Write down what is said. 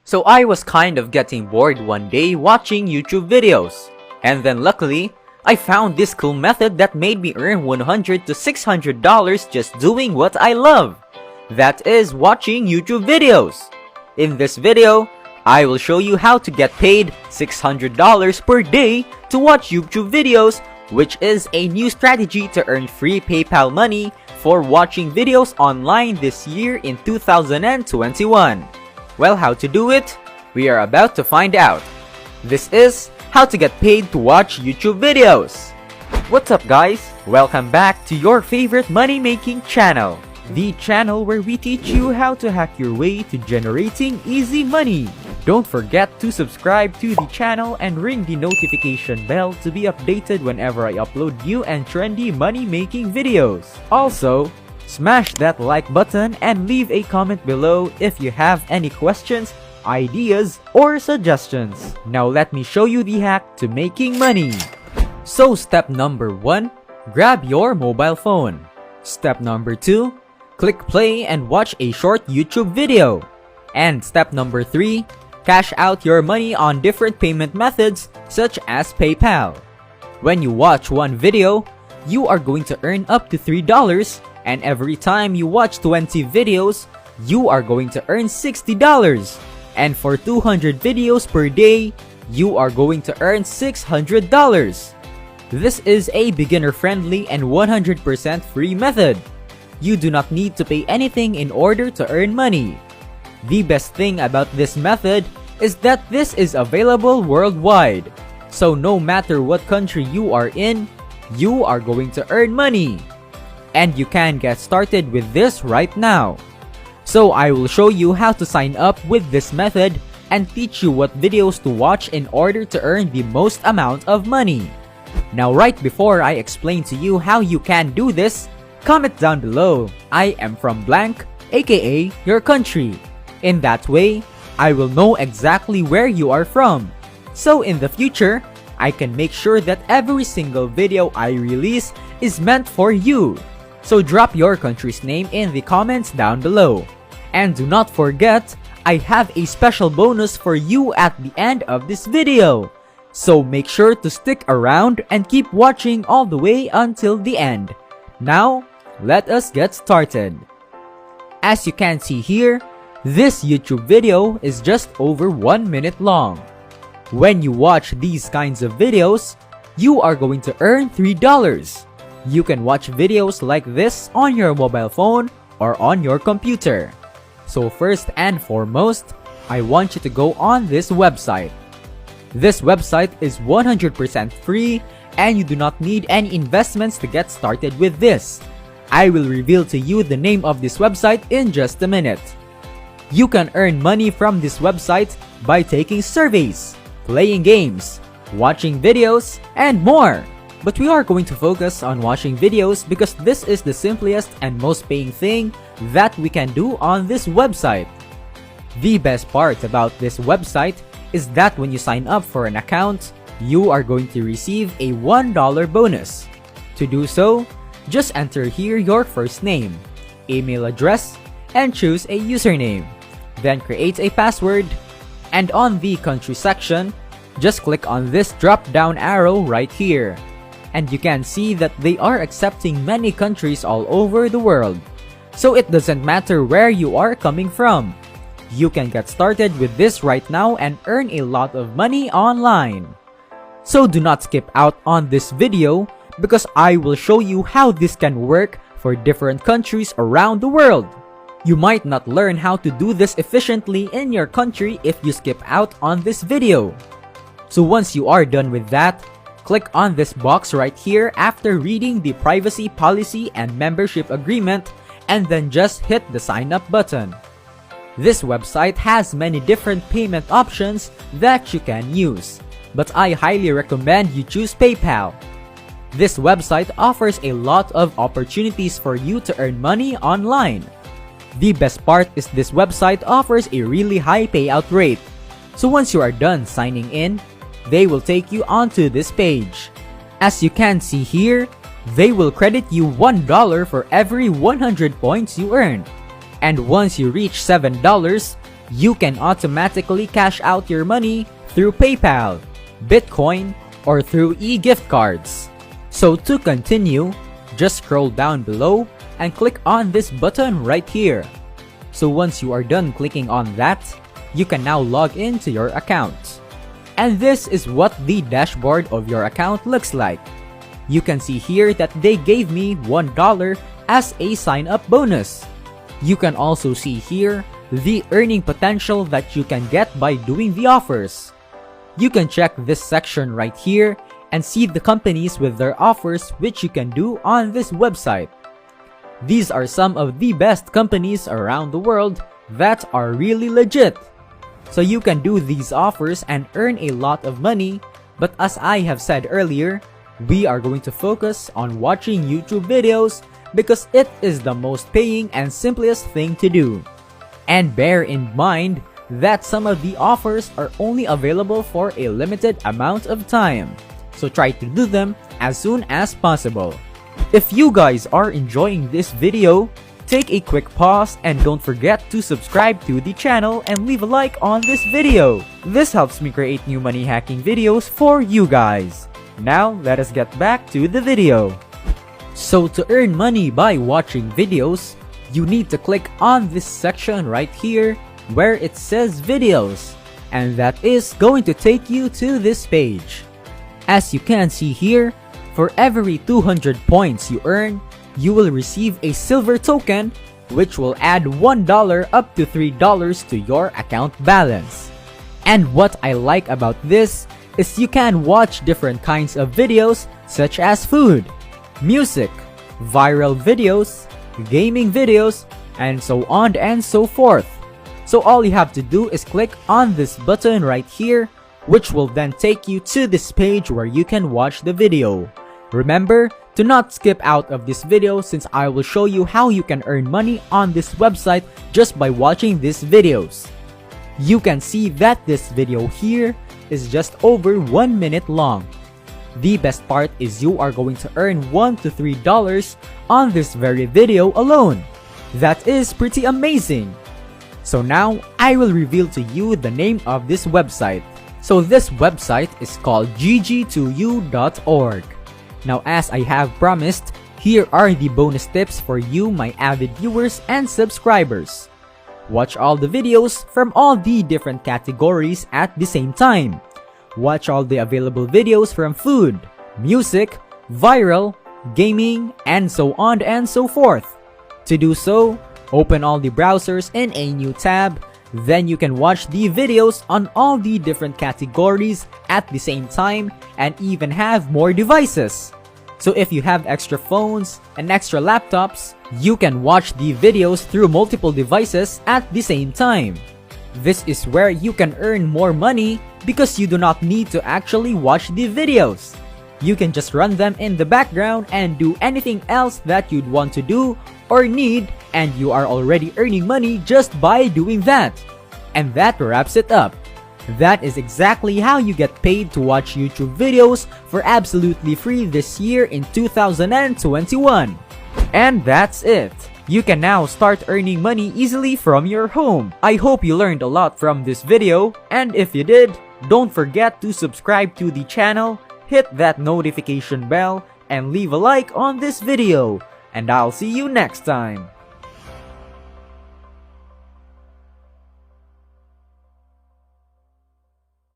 So I was kind of getting bored one day watching YouTube videos. And then luckily, I found this cool method that made me earn $100 to $600 just doing what I love. That is watching YouTube videos. In this video, I will show you how to get paid $600 per day to watch YouTube videos, which is a new strategy to earn free PayPal money for watching videos online this year in 2021. Well, how to do it? We are about to find out. This is how to get paid to watch YouTube videos. What's up, guys? Welcome back to your favorite money-making channel. The channel where we teach you how to hack your way to generating easy money. Don't forget to subscribe to the channel and ring the notification bell to be updated whenever I upload new and trendy money-making videos. Also, smash that like button and leave a comment below if you have any questions, ideas, or suggestions. Now let me show you the hack to making money. So step number 1, grab your mobile phone. Step number 2, click play and watch a short YouTube video. And step number 3, cash out your money on different payment methods such as PayPal. When you watch one video, you are going to earn up to $3, and every time you watch 20 videos, you are going to earn $60. And for 200 videos per day, you are going to earn $600. This is a beginner-friendly and 100% free method. You do not need to pay anything in order to earn money. The best thing about this method is that this is available worldwide. So no matter what country you are in, you are going to earn money. And you can get started with this right now. So I will show you how to sign up with this method and teach you what videos to watch in order to earn the most amount of money. Now right before I explain to you how you can do this, comment down below, I am from blank, aka your country. In that way, I will know exactly where you are from. So in the future, I can make sure that every single video I release is meant for you. So drop your country's name in the comments down below. And do not forget, I have a special bonus for you at the end of this video. So make sure to stick around and keep watching all the way until the end. Now, let us get started. As you can see here, this YouTube video is just over 1 minute long. When you watch these kinds of videos, you are going to earn $3. You can watch videos like this on your mobile phone or on your computer. So first and foremost, I want you to go on this website. This website is 100% free and you do not need any investments to get started with this. I will reveal to you the name of this website in just a minute. You can earn money from this website by taking surveys, playing games, watching videos, and more. But we are going to focus on watching videos because this is the simplest and most paying thing that we can do on this website. The best part about this website is that when you sign up for an account, you are going to receive a $1 bonus. To do so, just enter here your first name, email address, and choose a username. Then create a password, and on the country section, just click on this drop-down arrow right here. And you can see that they are accepting many countries all over the world. So it doesn't matter where you are coming from. You can get started with this right now and earn a lot of money online. So do not skip out on this video because I will show you how this can work for different countries around the world. You might not learn how to do this efficiently in your country if you skip out on this video. So once you are done with that, click on this box right here after reading the privacy policy and membership agreement and then just hit the sign up button. This website has many different payment options that you can use, but I highly recommend you choose PayPal. This website offers a lot of opportunities for you to earn money online. The best part is this website offers a really high payout rate. So once you are done signing in, they will take you onto this page. As you can see here, they will credit you $1 for every 100 points you earn. And once you reach $7, you can automatically cash out your money through PayPal, Bitcoin, or through e-gift cards. So to continue, just scroll down below and click on this button right here. So once you are done clicking on that, you can now log into your account. And this is what the dashboard of your account looks like. You can see here that they gave me $1 as a sign-up bonus. You can also see here the earning potential that you can get by doing the offers. You can check this section right here and see the companies with their offers which you can do on this website. These are some of the best companies around the world that are really legit. So you can do these offers and earn a lot of money, but as I have said earlier, we are going to focus on watching YouTube videos because it is the most paying and simplest thing to do. And bear in mind that some of the offers are only available for a limited amount of time. So try to do them as soon as possible. If you guys are enjoying this video, take a quick pause and don't forget to subscribe to the channel and leave a like on this video. This helps me create new money hacking videos for you guys. Now let us get back to the video. So to earn money by watching videos, you need to click on this section right here where it says videos, and that is going to take you to this page. As you can see here, for every 200 points you earn, you will receive a silver token which will add $1 up to $3 to your account balance. And what I like about this is you can watch different kinds of videos such as food, music, viral videos, gaming videos, and so on and so forth. So all you have to do is click on this button right here, which will then take you to this page where you can watch the video. Remember to not skip out of this video since I will show you how you can earn money on this website just by watching these videos. You can see that this video here is just over 1 minute long. The best part is you are going to earn $1 to $3 on this very video alone. That is pretty amazing. So now I will reveal to you the name of this website. So this website is called gg2u.org. Now as I have promised, here are the bonus tips for you my avid viewers and subscribers. Watch all the videos from all the different categories at the same time. Watch all the available videos from food, music, viral, gaming, and so on and so forth. To do so, open all the browsers in a new tab, then you can watch the videos on all the different categories at the same time and even have more devices. So if you have extra phones and extra laptops, you can watch the videos through multiple devices at the same time. This is where you can earn more money because you do not need to actually watch the videos. You can just run them in the background and do anything else that you'd want to do or need, and you are already earning money just by doing that. And that wraps it up. That is exactly how you get paid to watch YouTube videos for absolutely free this year in 2021. And that's it. You can now start earning money easily from your home. I hope you learned a lot from this video, and if you did, don't forget to subscribe to the channel, hit that notification bell, and leave a like on this video. And I'll see you next time.